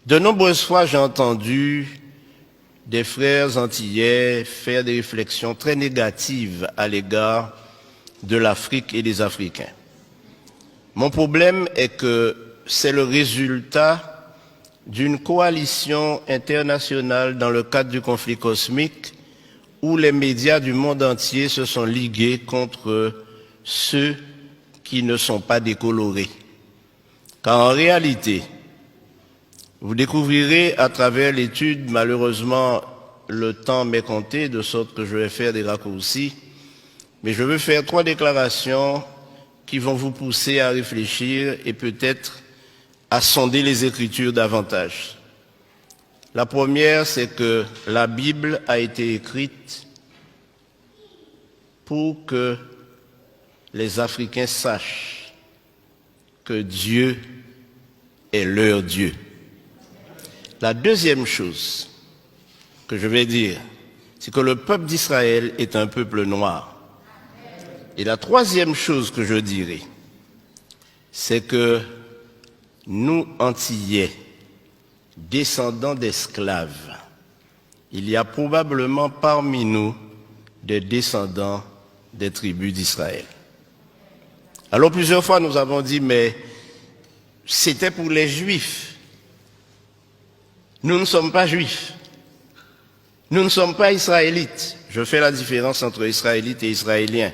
De nombreuses fois, j'ai entendu des frères antillais faire des réflexions très négatives à l'égard de l'Afrique et des Africains. Mon problème est que c'est le résultat d'une coalition internationale dans le cadre du conflit cosmique où les médias du monde entier se sont ligués contre ceux qui ne sont pas décolorés. Car en réalité, vous découvrirez à travers l'étude, malheureusement, le temps m'est compté, de sorte que je vais faire des raccourcis, mais je veux faire 3 déclarations qui vont vous pousser à réfléchir et peut-être à sonder les Écritures davantage. La première, c'est que la Bible a été écrite pour que les Africains sachent que Dieu est leur Dieu. La deuxième chose que je vais dire, c'est que le peuple d'Israël est un peuple noir. Et la troisième chose que je dirai, c'est que nous, Antillais, descendants d'esclaves, il y a probablement parmi nous des descendants des tribus d'Israël. Alors plusieurs fois nous avons dit, mais c'était pour les Juifs. Nous ne sommes pas Juifs. Nous ne sommes pas Israélites. Je fais la différence entre Israélites et Israéliens.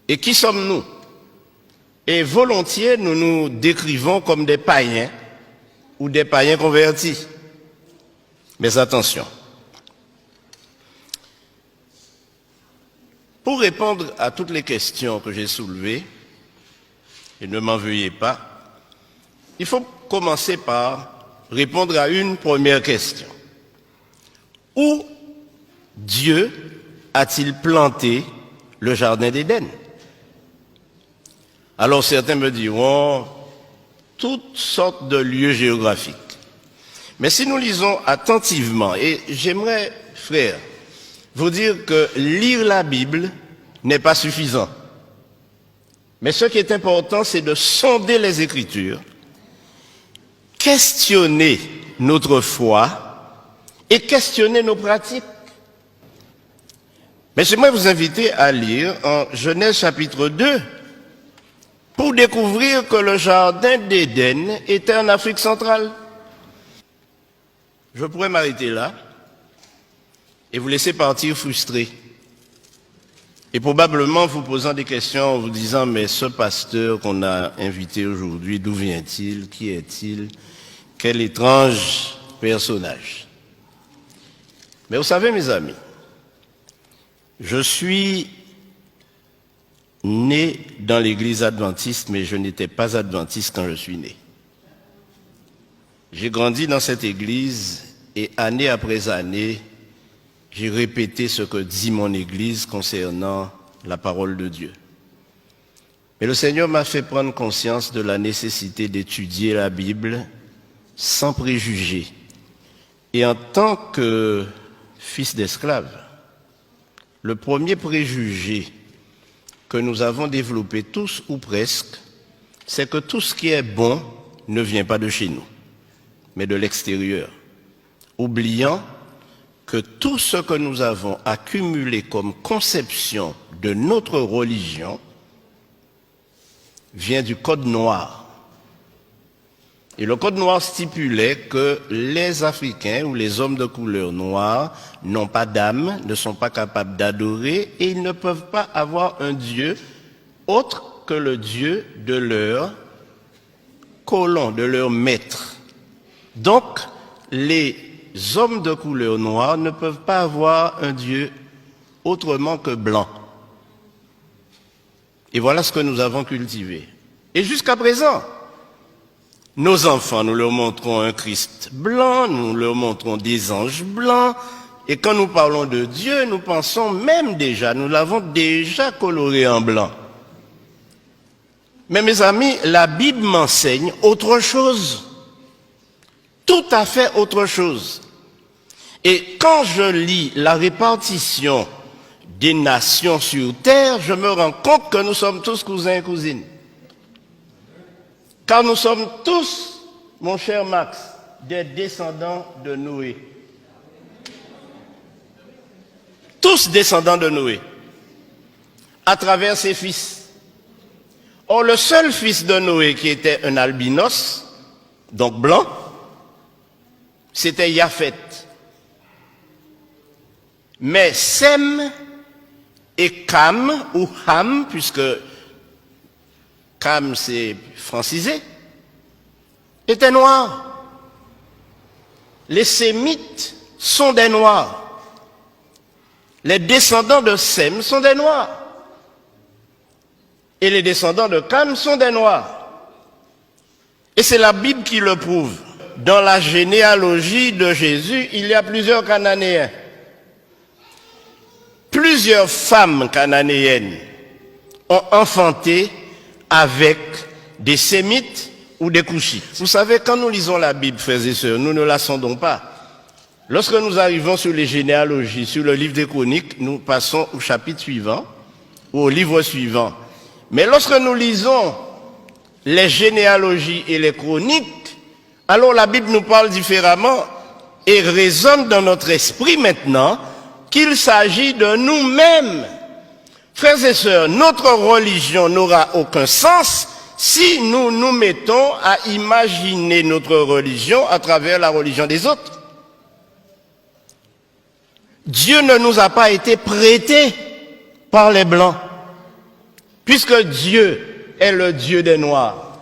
Et qui sommes-nous? Et volontiers, nous nous décrivons comme des païens ou des païens convertis. Mais attention. Pour répondre à toutes les questions que j'ai soulevées, et ne m'en veuillez pas, il faut commencer par répondre à une première question. Où Dieu a-t-il planté le jardin d'Éden? Alors certains me diront toutes sortes de lieux géographiques. Mais si nous lisons attentivement, et j'aimerais, frères, vous dire que lire la Bible n'est pas suffisant. Mais ce qui est important, c'est de sonder les Écritures, questionner notre foi et questionner nos pratiques. Mais j'aimerais vous inviter à lire en Genèse chapitre 2 pour découvrir que le jardin d'Éden était en Afrique centrale. Je pourrais m'arrêter là et vous laisser partir frustré. Et probablement vous posant des questions en vous disant, mais ce pasteur qu'on a invité aujourd'hui, d'où vient-il? Qui est-il? Quel étrange personnage. Mais vous savez, mes amis, je suis né dans l'église adventiste, mais je n'étais pas adventiste quand je suis né. J'ai grandi dans cette église et année après année, j'ai répété ce que dit mon église concernant la parole de Dieu. Mais le Seigneur m'a fait prendre conscience de la nécessité d'étudier la Bible sans préjugés. Et en tant que fils d'esclave, le premier préjugé que nous avons développé tous ou presque, c'est que tout ce qui est bon ne vient pas de chez nous, mais de l'extérieur, oubliant que tout ce que nous avons accumulé comme conception de notre religion vient du Code noir. Et le Code noir stipulait que les Africains ou les hommes de couleur noire n'ont pas d'âme, ne sont pas capables d'adorer et ils ne peuvent pas avoir un Dieu autre que le Dieu de leur colon, de leur maître. Donc, les hommes de couleur noire ne peuvent pas avoir un Dieu autrement que blanc. Et voilà ce que nous avons cultivé. Et jusqu'à présent, nos enfants, nous leur montrons un Christ blanc, nous leur montrons des anges blancs, et quand nous parlons de Dieu, nous pensons même déjà, nous l'avons déjà coloré en blanc. Mais mes amis, la Bible m'enseigne autre chose. Tout à fait autre chose. Et quand je lis la répartition des nations sur terre, je me rends compte que nous sommes tous cousins et cousines. Car nous sommes tous mon cher Max, des descendants de Noé. Tous descendants de Noé, à travers ses fils. Or, le seul fils de Noé qui était un albinos, donc blanc, c'était Japhet. Mais Sem et Cam, ou Ham, puisque Cam c'est francisé, étaient noirs. Les Sémites sont des noirs. Les descendants de Sem sont des noirs. Et les descendants de Cam sont des noirs. Et c'est la Bible qui le prouve. Dans la généalogie de Jésus, il y a plusieurs Cananéens. Plusieurs femmes cananéennes ont enfanté avec des Sémites ou des Couchites. Vous savez, quand nous lisons la Bible, frères et sœurs, nous ne la sondons pas. Lorsque nous arrivons sur les généalogies, sur le livre des Chroniques, nous passons au chapitre suivant, ou au livre suivant. Mais lorsque nous lisons les généalogies et les Chroniques, alors la Bible nous parle différemment et résonne dans notre esprit maintenant qu'il s'agit de nous-mêmes. Frères et sœurs, notre religion n'aura aucun sens si nous nous mettons à imaginer notre religion à travers la religion des autres. Dieu ne nous a pas été prêté par les Blancs, puisque Dieu est le Dieu des Noirs.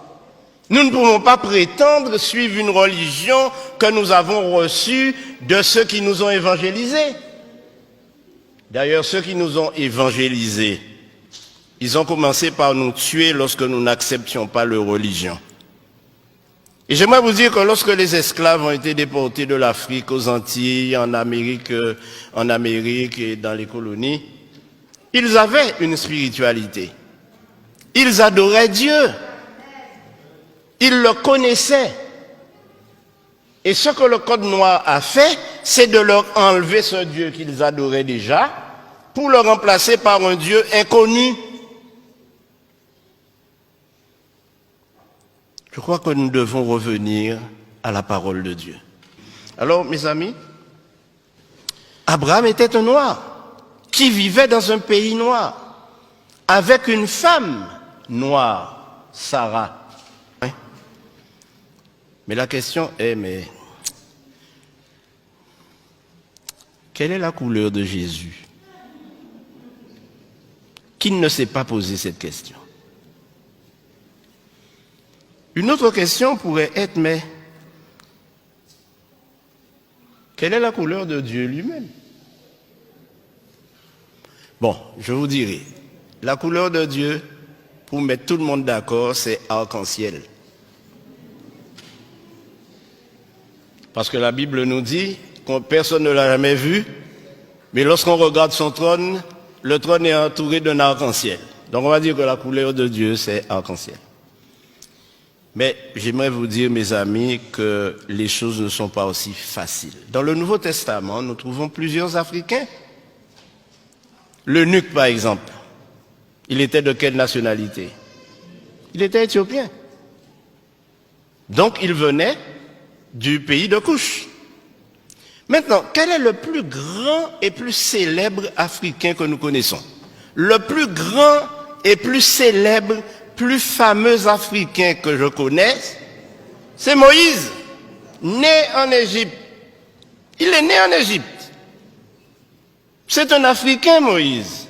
Nous ne pouvons pas prétendre suivre une religion que nous avons reçue de ceux qui nous ont évangélisés. D'ailleurs, ceux qui nous ont évangélisés, ils ont commencé par nous tuer lorsque nous n'acceptions pas leur religion. Et j'aimerais vous dire que lorsque les esclaves ont été déportés de l'Afrique aux Antilles, en Amérique et dans les colonies, ils avaient une spiritualité. Ils adoraient Dieu. Ils le connaissaient. Et ce que le Code noir a fait, c'est de leur enlever ce Dieu qu'ils adoraient déjà pour le remplacer par un Dieu inconnu. Je crois que nous devons revenir à la parole de Dieu. Alors, mes amis, Abraham était un noir qui vivait dans un pays noir avec une femme noire, Sarah. Mais la question est, quelle est la couleur de Jésus? Qui ne s'est pas posé cette question? Une autre question pourrait être, mais quelle est la couleur de Dieu lui-même? Bon, je vous dirai, la couleur de Dieu, pour mettre tout le monde d'accord, c'est arc-en-ciel. Parce que la Bible nous dit que personne ne l'a jamais vu, mais lorsqu'on regarde son trône, le trône est entouré d'un arc-en-ciel. Donc on va dire que la couleur de Dieu, c'est arc-en-ciel. Mais j'aimerais vous dire, mes amis, que les choses ne sont pas aussi faciles. Dans le Nouveau Testament, nous trouvons plusieurs Africains. L'eunuque, par exemple, il était de quelle nationalité? Il était éthiopien. Donc il venait du pays de Couche. Maintenant, quel est le plus grand et plus célèbre Africain que nous connaissons? Le plus grand et plus célèbre, plus fameux Africain que je connaisse, c'est Moïse, né en Égypte. Il est né en Égypte. C'est un Africain, Moïse.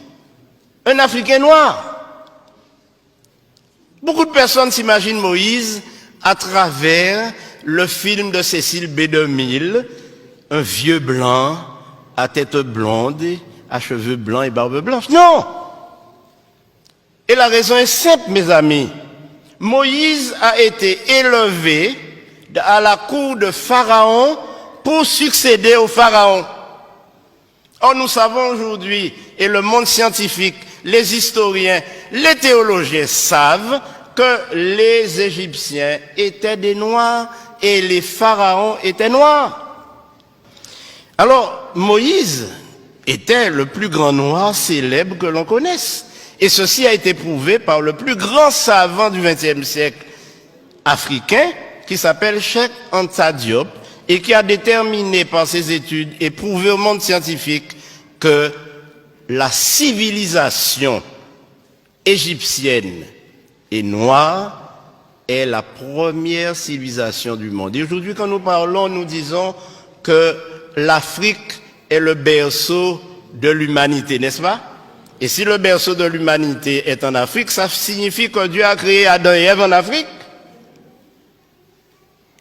Un Africain noir. Beaucoup de personnes s'imaginent Moïse à travers le film de Cécile B. DeMille, un vieux blanc, à tête blonde, à cheveux blancs et barbe blanche. Non! Et la raison est simple, mes amis. Moïse a été élevé à la cour de Pharaon pour succéder au Pharaon. Or, nous savons aujourd'hui, et le monde scientifique, les historiens, les théologiens savent que les Égyptiens étaient des Noirs et les pharaons étaient noirs. Alors, Moïse était le plus grand noir célèbre que l'on connaisse. Et ceci a été prouvé par le plus grand savant du XXe siècle africain, qui s'appelle Cheikh Anta Diop et qui a déterminé par ses études et prouvé au monde scientifique que la civilisation égyptienne et noire est la première civilisation du monde. Et aujourd'hui, quand nous parlons, nous disons que l'Afrique est le berceau de l'humanité, n'est-ce pas? Et si le berceau de l'humanité est en Afrique, ça signifie que Dieu a créé Adam et Ève en Afrique.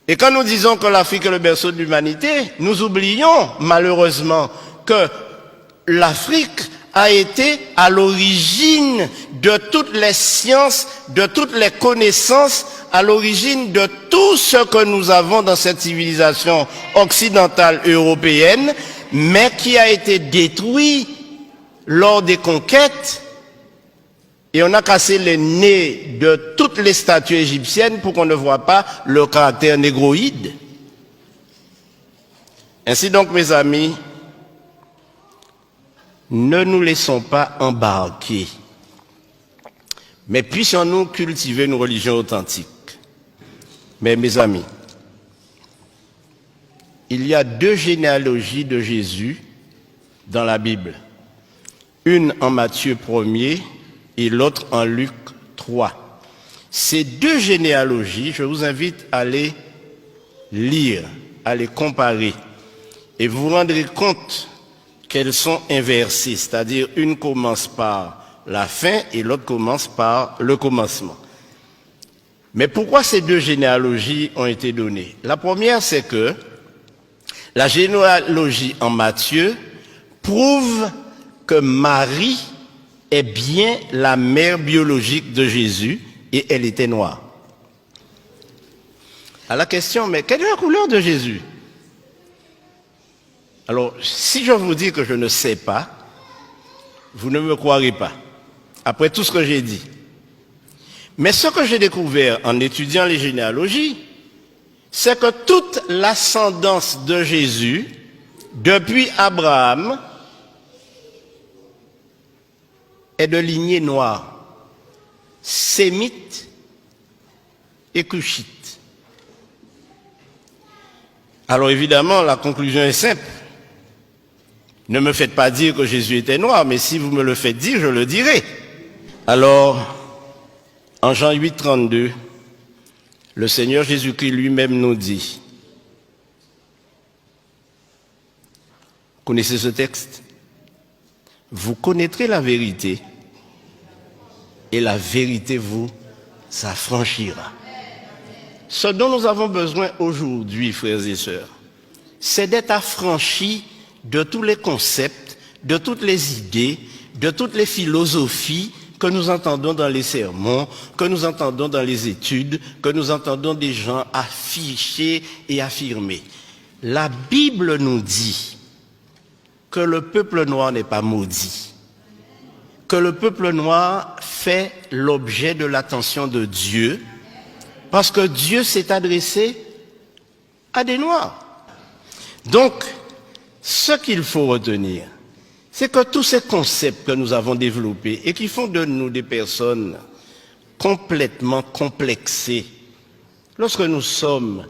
Et quand nous disons que l'Afrique est le berceau de l'humanité, nous oublions malheureusement que l'Afrique a été à l'origine de toutes les sciences, de toutes les connaissances, à l'origine de tout ce que nous avons dans cette civilisation occidentale européenne, mais qui a été détruit lors des conquêtes. Et on a cassé les nez de toutes les statues égyptiennes pour qu'on ne voit pas le caractère négroïde. Ainsi donc, mes amis, ne nous laissons pas embarquer, mais puissions-nous cultiver une religion authentique. Mais mes amis, il y a 2 généalogies de Jésus dans la Bible. Une en Matthieu 1er et l'autre en Luc 3. Ces 2 généalogies, je vous invite à les lire, à les comparer. Et vous vous rendrez compte qu'elles sont inversées, c'est-à-dire une commence par la fin et l'autre commence par le commencement. Mais pourquoi ces 2 généalogies ont été données? La première, c'est que la généalogie en Matthieu prouve que Marie est bien la mère biologique de Jésus et elle était noire. À la question, mais quelle est la couleur de Jésus? Alors, si je vous dis que je ne sais pas, vous ne me croirez pas, après tout ce que j'ai dit. Mais ce que j'ai découvert en étudiant les généalogies, c'est que toute l'ascendance de Jésus, depuis Abraham, est de lignée noire, sémite et cushite. Alors évidemment, la conclusion est simple. Ne me faites pas dire que Jésus était noir, mais si vous me le faites dire, je le dirai. Alors, en Jean 8, 32, le Seigneur Jésus-Christ lui-même nous dit, connaissez ce texte? Vous connaîtrez la vérité et la vérité vous affranchira. Ce dont nous avons besoin aujourd'hui, frères et sœurs, c'est d'être affranchis de tous les concepts, de toutes les idées, de toutes les philosophies que nous entendons dans les sermons, que nous entendons dans les études, que nous entendons des gens afficher et affirmer. La Bible nous dit que le peuple noir n'est pas maudit, que le peuple noir fait l'objet de l'attention de Dieu, parce que Dieu s'est adressé à des Noirs. Donc, ce qu'il faut retenir, c'est que tous ces concepts que nous avons développés et qui font de nous des personnes complètement complexées, lorsque nous sommes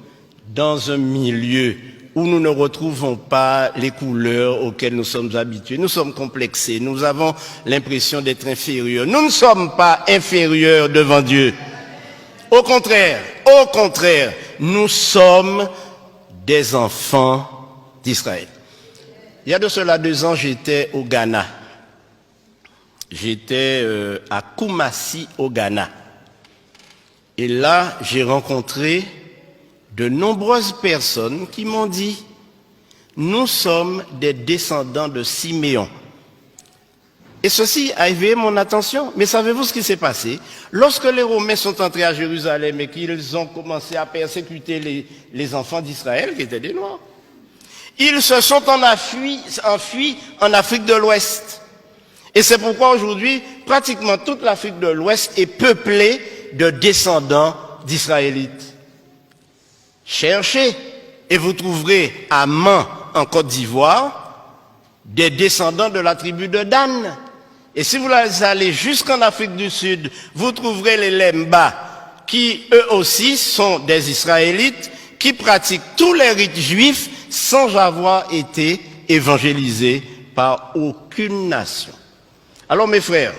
dans un milieu où nous ne retrouvons pas les couleurs auxquelles nous sommes habitués, nous sommes complexés, nous avons l'impression d'être inférieurs. Nous ne sommes pas inférieurs devant Dieu. Au contraire, nous sommes des enfants d'Israël. Il y a de cela 2 ans, j'étais au Ghana. J'étais à Kumasi, au Ghana. Et là, j'ai rencontré de nombreuses personnes qui m'ont dit, nous sommes des descendants de Siméon. Et ceci a éveillé mon attention. Mais savez-vous ce qui s'est passé? Lorsque les Romains sont entrés à Jérusalem et qu'ils ont commencé à persécuter les enfants d'Israël, qui étaient des Noirs, ils se sont enfuis en Afrique de l'Ouest. Et c'est pourquoi aujourd'hui, pratiquement toute l'Afrique de l'Ouest est peuplée de descendants d'Israélites. Cherchez et vous trouverez à Man, en Côte d'Ivoire, des descendants de la tribu de Dan. Et si vous allez jusqu'en Afrique du Sud, vous trouverez les Lemba qui eux aussi sont des Israélites, qui pratiquent tous les rites juifs sans avoir été évangélisés par aucune nation. Alors mes frères,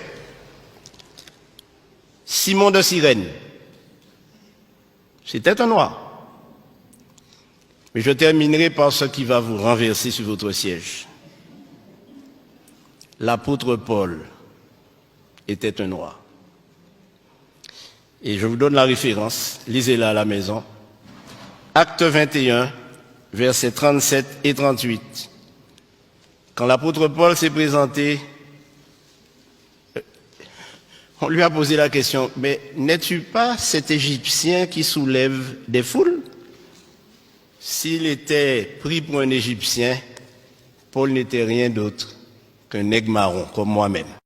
Simon de Cyrène, c'était un noir. Mais je terminerai par ce qui va vous renverser sur votre siège. L'apôtre Paul était un noir. Et je vous donne la référence, lisez-la à la maison. Acte 21, versets 37 et 38. Quand l'apôtre Paul s'est présenté, on lui a posé la question, mais n'es-tu pas cet Égyptien qui soulève des foules? S'il était pris pour un Égyptien, Paul n'était rien d'autre qu'un nègre marron, comme moi-même.